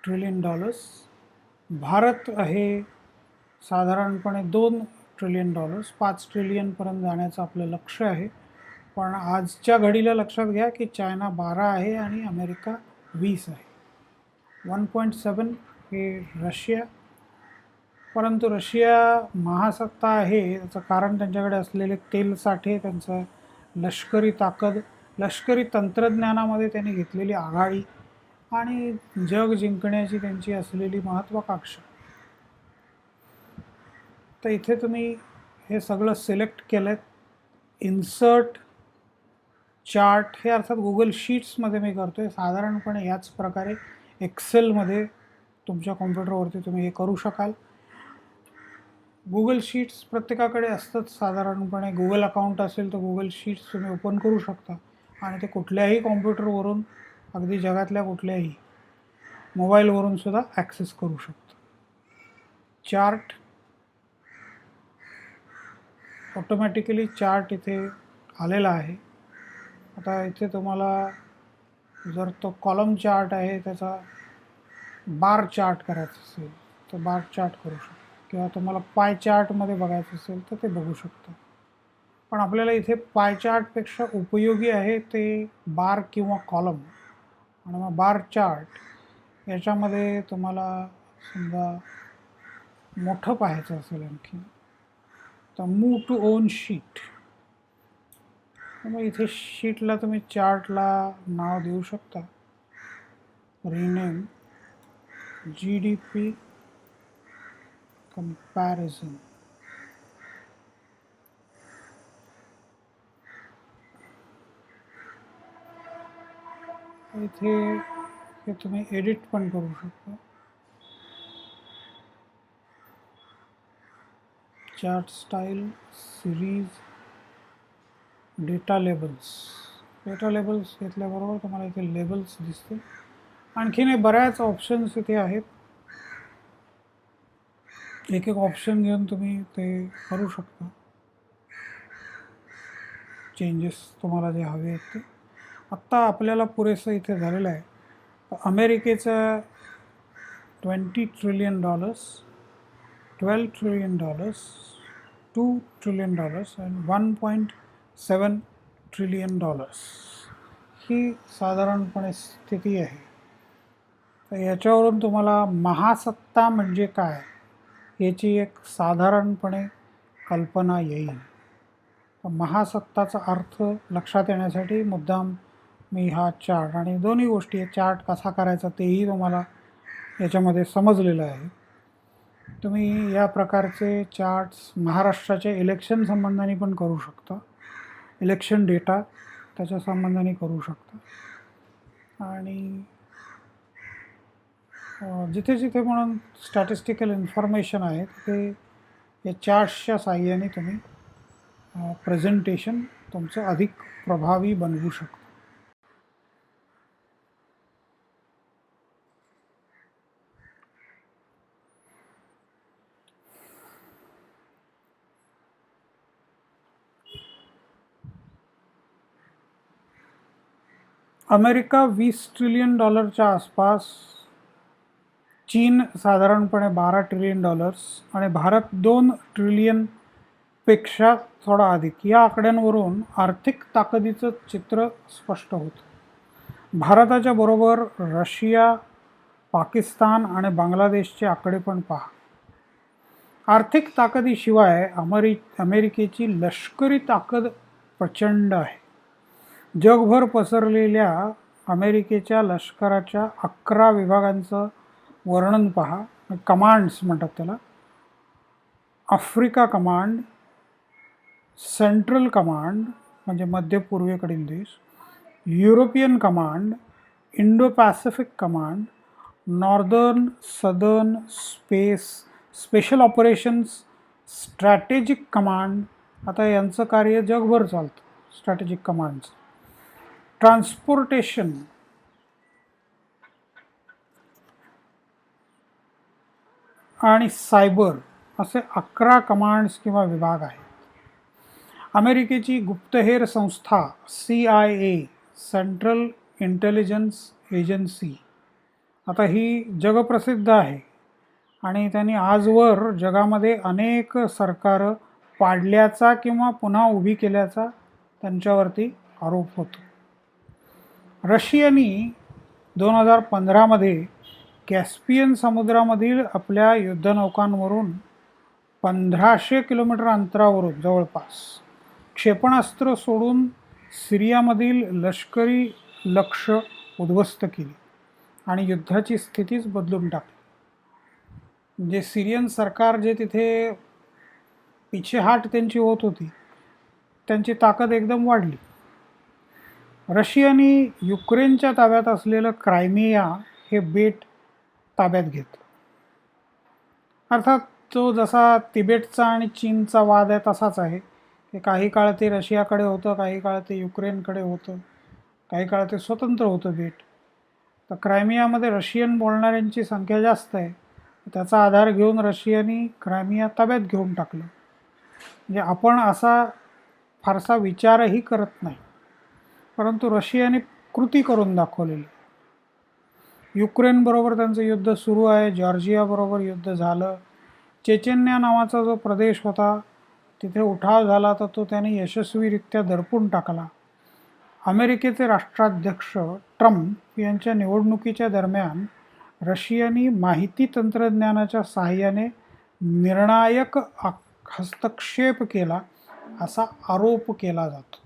ट्रिलियन, भारत आहे साधारणपणे $2 ट्रिलियन, 5 ट्रिलियनपर्यंत जाण्याचं आपलं लक्ष्य आहे. पण आजच्या घडीला लक्षात घ्या की चायना 12 आहे आणि अमेरिका 20 आहे. 1.7 हे रशिया. परंतु रशिया महासत्ता आहे त्याचं कारण त्यांच्याकडे असलेले तेल साठे, त्यांचं लष्करी ताकद, लष्करी तंत्रज्ञानामध्ये त्यांनी घेतलेली आघाडी आणि जग जिंकण्याची त्यांची असलेली महत्त्वाकांक्षा. तर इथे तुम्ही हे सगळं सिलेक्ट केलं. इन्सर्ट चार्ट हे अर्थात गुगल शीट्समध्ये मी करतो आहे. साधारणपणे याच प्रकारे एक्सेलमध्ये तुमच्या कॉम्प्युटरवरती तुम्ही हे करू शकाल. गुगल शीट्स प्रत्येकाकडे असतंच साधारणपणे. गुगल अकाउंट असेल तर गुगल शीट्स तुम्ही ओपन करू शकता आणि ते कुठल्याही कॉम्प्युटरवरून, अगदी जगातल्या कुठल्याही मोबाईलवरून सुद्धा ॲक्सेस करू शकता. चार्ट ऑटोमॅटिकली चार्ट इथे आलेला आहे. आता इथे तुम्हाला जर तो कॉलम चार्ट आहे त्याचा बार चार्ट करायचा असेल तर बार चार्ट करू शकता, किंवा तुम्हाला पाय चार्टमध्ये बघायचं असेल तर ते बघू शकता. पण आपल्याला इथे पाय चार्टपेक्षा उपयोगी आहे ते बार किंवा कॉलम. आणि मग बार चार्ट याच्यामध्ये तुम्हाला समजा मोठं पाहायचं असेल आणखी तर मूव टू ओन शीट. मग इथे शीटला तुम्ही चार्टला नाव देऊ शकता. Rename GDP comparison. इथे हे तुम्ही एडिट पण करू शकता. Chart style, series, data labels. Data labels घेतल्याबरोबर तुम्हाला इथे लेबल्स दिसतील. आणखीन बऱ्याच ऑप्शन्स इथे आहेत. एक एक ऑप्शन घेऊन तुम्ही ते करू शकता, चेंजेस तुम्हाला जे हवे आहेत ते. आत्ता आपल्याला पुरेसं इथे झालेलं आहे. अमेरिकेचं $20 ट्रिलियन, $12 ट्रिलियन, $2 ट्रिलियन आणि $1.7 ट्रिलियन ही साधारणपणे स्थिती आहे. तर याच्यावरून तुम्हाला महासत्ता म्हणजे काय याची एक साधारणपणे कल्पना येईल. महासत्ताचा अर्थ लक्षात येण्यासाठी मुद्दाम मी हा चार्ट आणि दोन्ही गोष्टी, चार्ट कसा करायचा तेही तुम्हाला याच्यामध्ये समजलेलं आहे. तुम्ही या प्रकारचे चार्ट्स महाराष्ट्राच्या इलेक्शन संबंधाने पण करू शकता. इलेक्शन डेटा त्याच्या संबंधाने करू शकता. आणि जिथे जिथे म्हणून स्टॅटिस्टिकल इन्फॉर्मेशन आहे ते या चार्ट्सच्या साहाय्याने तुम्ही प्रेझेंटेशन तुमचं अधिक प्रभावी बनवू शकता. अमेरिका $20 ट्रिलियन आसपास, चीन साधारणपणे $12 ट्रिलियन आणि भारत $2 ट्रिलियन पेक्षा थोडा अधिक. या आकड्यांवरून आर्थिक ताकदीचं चित्र स्पष्ट होतं. भारताच्या बरोबर रशिया, पाकिस्तान आणि बांगलादेशचे आकडे पण पहा. आर्थिक ताकदीशिवाय अमेरिकेची लष्करी ताकद प्रचंड आहे. जगभर पसरलेल्या अमेरिकेच्या लष्कराच्या 11 विभागांचं वर्णन पहा. कमांड्स म्हणतात त्याला. आफ्रिका कमांड, सेंट्रल कमांड म्हणजे मध्य पूर्वेकडील देश, European command, Indo Pacific command, northern southern special operations, strategic command. आता यांचं कार्य जगभर चालतं स्ट्रॅटेजिक कमांडचं. ट्रान्सपोर्टेशन आणि सायबर असे 11 कमांड्स किंवा विभाग आहेत. अमेरिकेची गुप्तहेर संस्था CIA, सेंट्रल इंटेलिजन्स एजन्सी, आता ही जगप्रसिद्ध आहे आणि त्यांनी आजवर जगामध्ये अनेक सरकारं पाडल्याचा किंवा पुन्हा उभी केल्याचा त्यांच्यावरती आरोप होतो. रशियानी 2015मध्ये कॅस्पियन समुद्रामधील आपल्या युद्धनौकांवरून 1500 किलोमीटर अंतरावरून जवळपास क्षेपणास्त्र सोडून सिरियामधील लष्करी लक्ष उद्ध्वस्त केली आणि युद्धाची स्थितीच बदलून टाकली. म्हणजे सिरियन सरकार जे तिथे पिछेहाट त्यांची होत होती, त्यांची ताकद एकदम वाढली. रशियाने युक्रेनच्या ताब्यात असलेलं क्रायमिया हे बेट ताब्यात घेतलं. अर्थात तो जसा तिबेटचा आणि चीनचा वाद आहे तसाच आहे की काही काळ ते रशियाकडे होतं, काही काळ ते युक्रेनकडे होतं, काही काळ ते स्वतंत्र होतं बेट. तर क्रायमियामध्ये रशियन बोलणाऱ्यांची संख्या जास्त आहे. त्याचा आधार घेऊन रशियाने क्रायमिया ताब्यात घेऊन टाकलं. म्हणजे आपण असा फारसा विचारही करत नाही, परंतु रशियाने कृती करून दाखवलेली. युक्रेनबरोबर त्यांचं युद्ध सुरू आहे, जॉर्जियाबरोबर युद्ध झालं, चेचेन्या नावाचा जो प्रदेश होता तिथे उठाव झाला तर तो त्याने यशस्वीरित्या दडपून टाकला. अमेरिकेचे राष्ट्राध्यक्ष ट्रम्प यांच्या निवडणुकीच्या दरम्यान रशियाने माहिती तंत्रज्ञानाच्या सहाय्याने निर्णायक हस्तक्षेप केला असा आरोप केला जातो.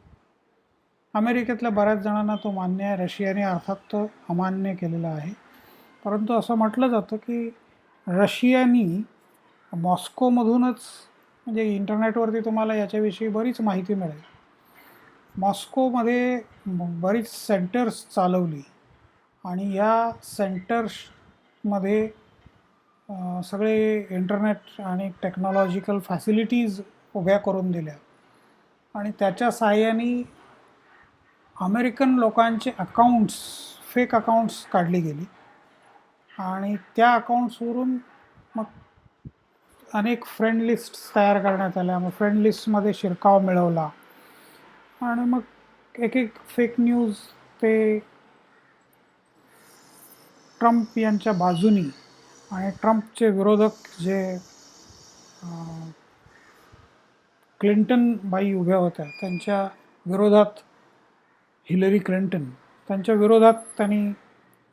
अमेरिकेतल्या बऱ्याच जणांना तो मान्य आहे, रशियाने अर्थात तो अमान्य केलेला आहे. परंतु असं म्हटलं जातं की रशियानी मॉस्कोमधूनच, म्हणजे इंटरनेटवरती तुम्हाला याच्याविषयी बरीच माहिती मिळेल, मॉस्कोमध्ये बरीच सेंटर्स चालवली आणि या सेंटर्समध्ये सगळे इंटरनेट आणि टेक्नॉलॉजिकल फॅसिलिटीज उभ्या करून दिल्या आणि त्याच्या सहाय्याने अमेरिकन लोकांचे अकाउंट्स, फेक अकाउंट्स काढली गेली आणि त्या अकाउंट्सवरून मग अनेक फ्रेंड लिस्ट्स तयार करण्यात आल्या. मग फ्रेंड लिस्टमध्ये शिरकाव मिळवला आणि मग एक एक फेक न्यूज ते ट्रम्प यांच्या बाजूनी आणि ट्रम्पचे विरोधक जे क्लिंटन बाई उभ्या होत्या त्यांच्या विरोधात, हिलरी क्लिंटन, त्यांच्या विरोधात त्यांनी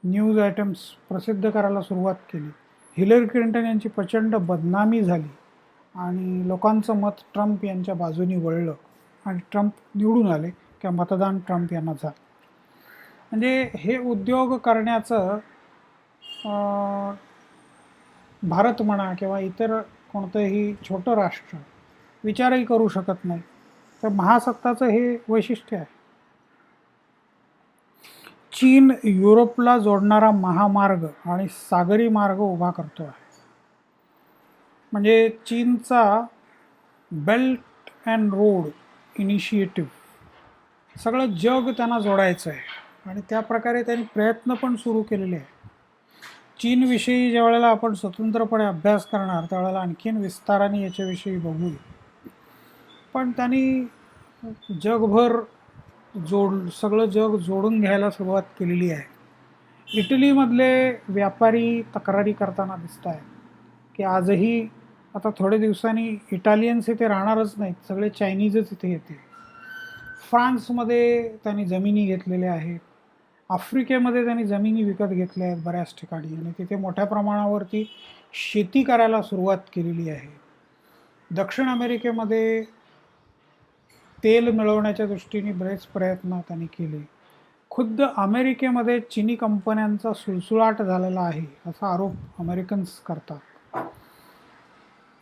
न्यूज आयटम्स प्रसिद्ध करायला सुरुवात केली. हिलरी क्लिंटन यांची प्रचंड बदनामी झाली आणि लोकांचं मत ट्रम्प यांच्या बाजूनी वळलं आणि ट्रम्प निवडून आले किंवा मतदान ट्रम्प यांना झालं. म्हणजे हे उद्योग करण्याचं भारत म्हणा किंवा इतर कोणतंही छोटं राष्ट्र विचारही करू शकत नाही. तर महासत्ताचं हे वैशिष्ट्य आहे. चीन युरोपला जोडणारा महामार्ग आणि सागरी मार्ग उभा करतो आहे. म्हणजे चीनचा बेल्ट अँड रोड इनिशिएटिव्ह सगळं जग त्यांना जोडायचं आहे आणि त्या प्रकारे त्यांनी प्रयत्न पण सुरू केलेले आहे. चीनविषयी ज्या वेळेला आपण स्वतंत्रपणे अभ्यास करणार त्यावेळेला आणखीन विस्ताराने याच्याविषयी बघू. पण त्यांनी जगभर सगळं जग जोडून घ्यायला सुरुवात केलेली आहे. इटलीमधले व्यापारी तक्रारी करताना दिसत आहे की आजही आता थोड्या दिवसांनी इटालियन्स इथे राहणारच नाहीत, सगळे चायनीजच इथे येतील. फ्रान्समध्ये त्यांनी जमिनी घेतलेल्या आहेत, आफ्रिकेमध्ये त्यांनी जमिनी विकत घेतल्या आहेत बऱ्याच ठिकाणी आणि तिथे मोठ्या प्रमाणावरती शेती करायला सुरुवात केलेली आहे. दक्षिण अमेरिकेमध्ये तेल मिळवण्याच्या दृष्टीने बरेच प्रयत्न त्यांनी केले. खुद्द अमेरिकेमध्ये चीनी कंपन्यांचा सुळसुळाट झालेला आहे असा आरोप अमेरिकन्स करतात.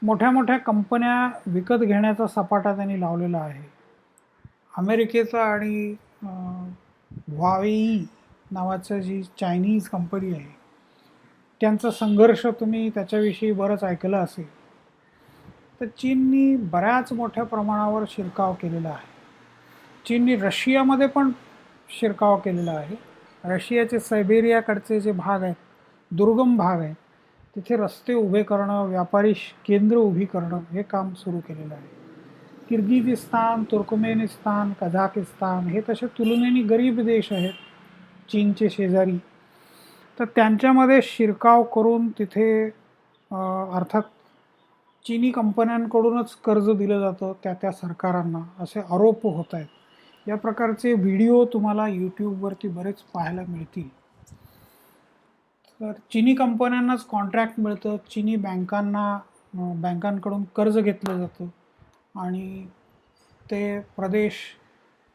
मोठ्या मोठ्या कंपन्या विकत घेण्याचा सपाटा त्यांनी लावलेला आहे. अमेरिकेचा आणि हुआवेई नावाचं जी चायनीज कंपनी आहे त्यांचा संघर्ष तुम्ही त्याच्याविषयी बरंच ऐकलं असेल. तर चीननी बऱ्याच मोठ्या प्रमाणावर शिरकाव केलेला आहे. चीननी रशियामध्ये पण शिरकाव केलेला आहे. रशियाचे सायबेरियाकडचे जे भाग आहेत, दुर्गम भाग आहेत, तिथे रस्ते उभे करणं, व्यापारी केंद्र उभी करणं हे काम सुरू केलेलं आहे. किर्गिझिस्तान, तुर्कमेनिस्तान, कझाकिस्तान हे तसे तुलनेने गरीब देश आहेत, चीनचे शेजारी. तर त्यांच्यामध्ये शिरकाव करून तिथे अर्थात चीनी कंपन्यांकडूनच कर्ज दिलं जातं त्या सरकारांना, असे आरोप होत आहेत. या प्रकारचे व्हिडिओ तुम्हाला यूट्यूबवरती बरेच पाहायला मिळतील. तर चीनी कंपन्यांनाच कॉन्ट्रॅक्ट मिळतं, चीनी बँकांकडून कर्ज घेतलं जातं आणि ते प्रदेश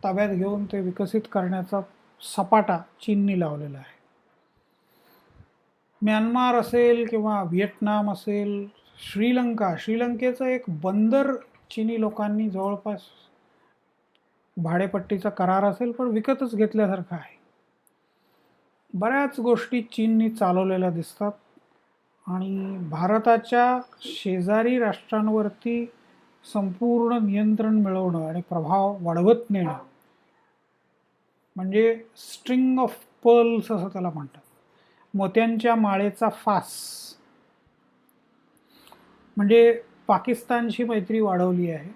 ताब्यात घेऊन ते विकसित करण्याचा सपाटा चीननी लावलेला आहे. म्यानमार असेल किंवा व्हिएटनाम असेल, श्रीलंकेचं एक बंदर चीनी लोकांनी जवळपास भाडेपट्टीचा करार असेल पण विकतच घेतल्यासारखं आहे. बऱ्याच गोष्टी चीननी चालवलेल्या दिसतात आणि भारताच्या शेजारी राष्ट्रांवरती संपूर्ण नियंत्रण मिळवणं आणि प्रभाव वाढवत नेणं म्हणजे स्ट्रिंग ऑफ पर्ल्स असं त्याला म्हणतात, मोत्यांच्या माळेचा फास. म्हणजे पाकिस्तानशी मैत्री वाढवली आहे,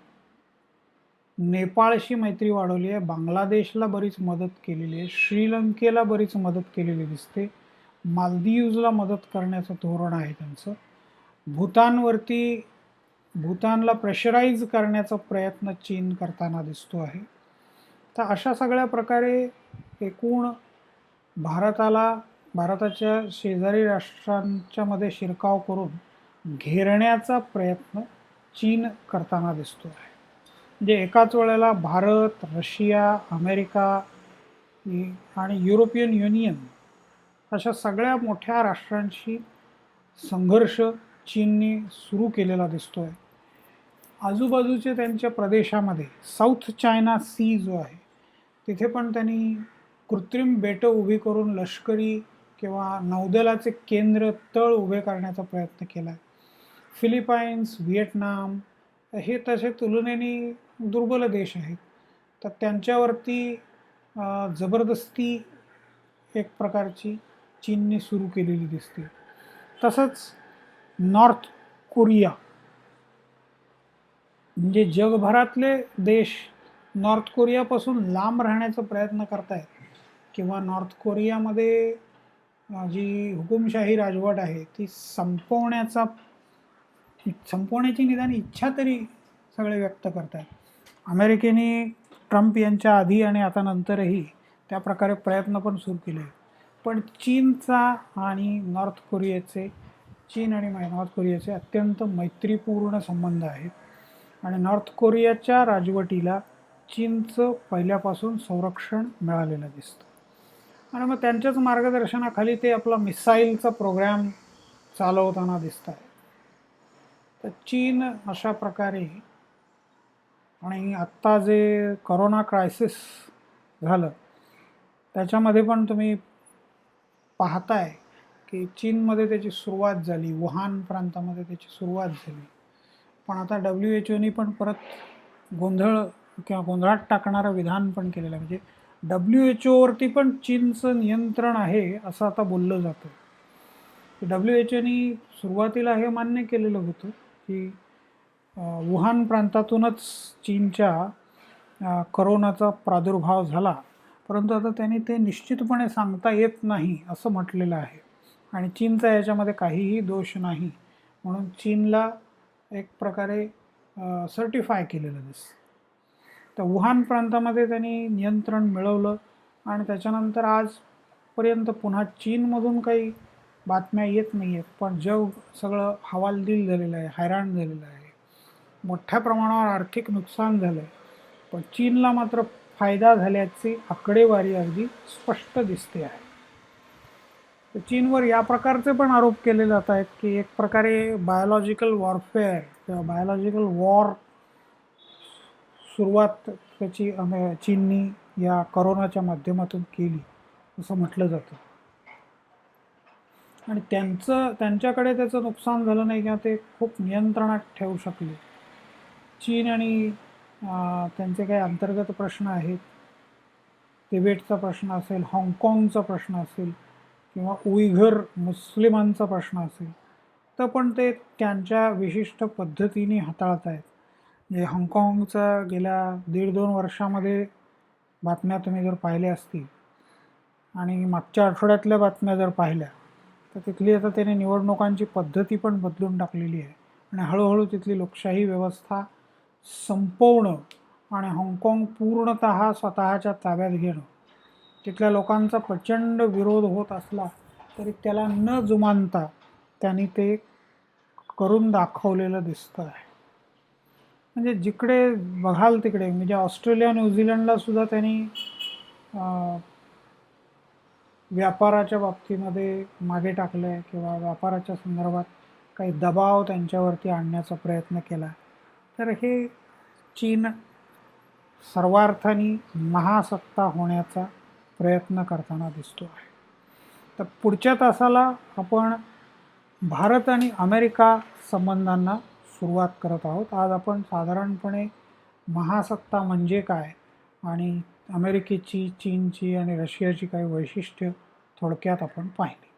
नेपाळशी मैत्री वाढवली आहे, बांगलादेशला बरीच मदत केलेली आहे, श्रीलंकेला बरीच मदत केलेली दिसते, मालदीव्जला मदत करण्याचं धोरण आहे त्यांचं, भूतानला प्रेशराईज करण्याचा प्रयत्न चीन करताना दिसतो आहे. तर अशा सगळ्या प्रकारे एकूण भारताच्या शेजारी राष्ट्रांच्या मध्ये शिरकाव करून घेरण्याचा प्रयत्न चीन करताना दिसतो आहे. म्हणजे एकाच वेळेला भारत, रशिया, अमेरिका आणि युरोपियन युनियन अशा सगळ्या मोठ्या राष्ट्रांशी संघर्ष चीनने सुरू केलेला दिसतो आहे. आजूबाजूच्या त्यांच्या प्रदेशामध्ये साऊथ चायना सी जो आहे तिथे पण त्यांनी कृत्रिम बेटं उभी करून लष्करी किंवा नौदलाचे केंद्र तळ उभे करण्याचा प्रयत्न केला आहे. फिलिपाईन्स, व्हिएटनाम हे तसे तुलनेने दुर्बल देश आहेत, तर त्यांच्यावरती जबरदस्ती एक प्रकारची चीनने सुरू केलेली दिसते. तसंच नॉर्थ कोरिया, म्हणजे जगभरातले देश नॉर्थ कोरियापासून लांब राहण्याचा प्रयत्न करतायत किंवा नॉर्थ कोरियामध्ये जी हुकुमशाही राजवट आहे ती संपवण्याची निदान इच्छा तरी सगळे व्यक्त करत आहेत. अमेरिकेने ट्रम्प यांच्या आधी आणि आता नंतरही त्या प्रकारे प्रयत्न पण सुरू केले. पण चीन आणि नॉर्थ कोरियाचे अत्यंत मैत्रीपूर्ण संबंध आहेत आणि नॉर्थ कोरियाच्या राजवटीला चीनचं पहिल्यापासून संरक्षण मिळालेलं दिसतं आणि मग त्यांच्याच मार्गदर्शनाखाली ते आपला मिसाईलचा प्रोग्रॅम चालवताना दिसत आहे. तर चीन अशा प्रकारे, आणि आत्ता जे करोना क्रायसिस झालं त्याच्यामध्ये पण तुम्ही पाहताय की चीनमध्ये त्याची सुरुवात झाली, वुहान प्रांतामध्ये त्याची सुरुवात झाली, पण आता WHO पण परत गोंधळात टाकणारं विधान पण केलेलं आहे. म्हणजे WHOवरती पण चीनचं नियंत्रण आहे असं आता बोललं जातं. WHO सुरुवातीला हे मान्य केलेलं होतं की वुहान प्रांतातूनच चीनच्या करोनाचा प्रादुर्भाव झाला, परंतु आता त्यांनी ते निश्चितपणे सांगता येत नाही असं म्हटलेलं आहे आणि चीनचा याच्यामध्ये काहीही दोष नाही म्हणून चीनला एक प्रकारे सर्टिफाय केलेलं दिसतं. तर वुहान प्रांतामध्ये त्यांनी नियंत्रण मिळवलं आणि त्याच्यानंतर आजपर्यंत पुन्हा चीनमधून काही बातम्या येत नाही आहेत, पण जग सगळं हवालदिल झालेलं आहे, हैराण झालेलं आहे, मोठ्या प्रमाणावर आर्थिक नुकसान झालं आहे, पण चीनला मात्र फायदा झाल्याची आकडेवारी अगदी स्पष्ट दिसते आहे. तर चीनवर या प्रकारचे पण आरोप केले जात आहेत की एक प्रकारे बायोलॉजिकल वॉरफेअर किंवा बायोलॉजिकल वॉर सुरुवात त्याची चीननी या करोनाच्या माध्यमातून केली असं म्हटलं जातं आणि त्यांच्याकडे त्याचं नुकसान झालं नाही किंवा ते खूप नियंत्रणात ठेवू शकले. चीन आणि त्यांचे काही अंतर्गत प्रश्न आहेत तिबेटचा प्रश्न असेल, हाँगकाँगचा प्रश्न असेल किंवा उईघर मुस्लिमांचा प्रश्न असेल, तर पण ते त्यांच्या विशिष्ट पद्धतीने हाताळत आहेत. म्हणजे हाँगकाँगचा गेल्या 1.5-2 वर्षामध्ये बातम्या तुम्ही जर पाहिल्या असतील आणि मागच्या आठवड्यातल्या बातम्या जर पाहिल्या, तर तिथली आता त्याने निवडणुकांची पद्धती पण बदलून टाकलेली आहे आणि हळूहळू तिथली लोकशाही व्यवस्था संपवणं आणि हाँगकाँग पूर्णतः स्वतःच्या ताब्यात घेणं, तिथल्या लोकांचा प्रचंड विरोध होत असला तरी त्याला न जुमानता त्यांनी ते करून दाखवलेलं दिसतं आहे. म्हणजे जिकडे बघाल तिकडे, म्हणजे ऑस्ट्रेलिया न्यूझीलंडला सुद्धा त्यांनी व्यापाराच्या बाबतीमध्ये मागे टाकलं आहे किंवा व्यापाराच्या संदर्भात काही दबाव त्यांच्यावरती आणण्याचा प्रयत्न केला. तर हे चीन सर्वार्थाने महासत्ता होण्याचा प्रयत्न करताना दिसतो आहे. तर पुढच्या तासाला आपण भारत आणि अमेरिका संबंधांना सुरुवात करत आहोत. आज आपण साधारणपणे महासत्ता म्हणजे काय आणि अमेरिकेची, चीनची आणि रशियाची काही वैशिष्ट्य थोडक्यात आपण पाहिली.